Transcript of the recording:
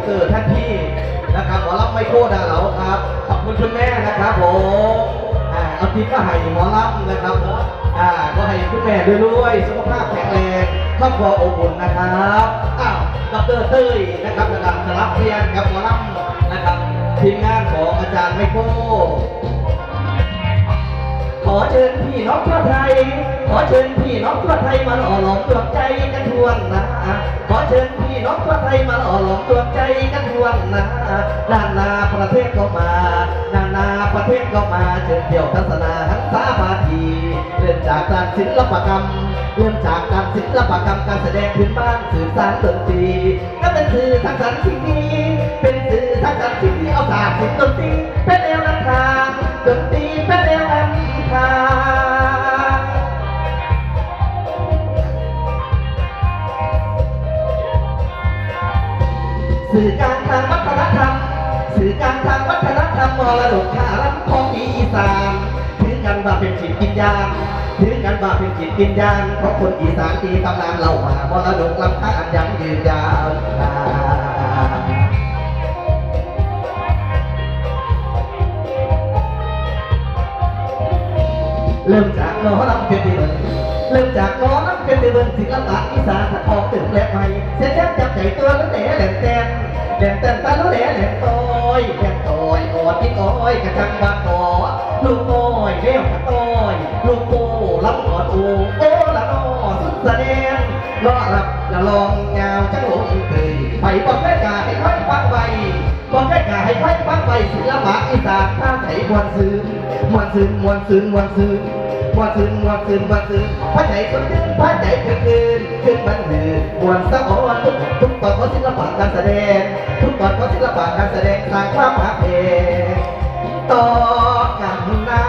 เตอร์ท่านพี่นะครับหมอลำไม่โคดาเหลาครับขอบคุณคุณแม่นะครับผมเอาทิปก็ให้หมอลำนะครับก็ให้คุณแม่ด้วยสุขภาพแข็งแรงครอบครัวอบอุ่นนะครับดร.เต้ยนะครับระดับสลับเรียนกับหมอลำนะครับทีมงานของอาจารย์ไมโครขอเชิญพี่น้องทั่วไทยขอเชิญพี่น้องทั่วไทยมาหล่อหลอมดวงใจกันทวนนะขอเชิญพี่น้องทั่วไทยมาหล่อหลอมดวงใจกันทวนนะนานาประเทศก็มานานาประเทศก็มาเชิญเที่ยวทัศนาหันษาพาทีเริ่มจากการศิลปกรรมเริ่มจากการศิลปกรรมการแสดงพื้นบ้านสื่อสารดนตรีก็เป็นสื่อทางสรรค์สิ่งดีเป็นสื่อทางสรรค์สิ่งดีเอาศาสตร์ศิลป์ดนตรีเป็นแนวนำทางดนตรีเป็นแนวนำทางสื่อการทางวัฒนธรรมสื่อการทางวัฒนธรรมมรดกทางล้ำของอีสานถือกันว่าเป็นจิตวิญญาณถือกันว่าเป็นจิตวิญญาณของคนอีสานที่ตำนานเล่ามามรดกล้ำค่ายังยืนยาวนานเริ่มจากล้อลำเพชรเบิร์นเริ่มจากล้อลำเพชรเบิร์นศิลปะอีสานถ้าออกตึกแหลกใหม่เสียแค่จับใจตัวแล้วแหน่แหลมแตนแหลมแตนตาแล้วแหน่แหลมตอยแหลมตอยอดที่ก้อยกระจังบาต่อลูกต้อยเลี้ยวกระต้อยลูกโป้ลำกอดโอ้ละนอสุดแสดงล้อรับละลองยาวจังหลงเตยไปบอกแค่กาให้ค่อยฟังใบบอกแค่กาให้ค่อยฟังใบศิลปะอีสานท่าไถมวนซื้อมวนซื้อมวนซื้อมวนซื้อมวนซื้อมวนซื้อมวนซื้อพระใจคนขึ้นพระใจขึ้นมันหือมวนสะอ่อนทุกตอนของศิลปะการแสดงทุกตอนของศิลปะการแสดงสร้างความหาเพต่อกันนา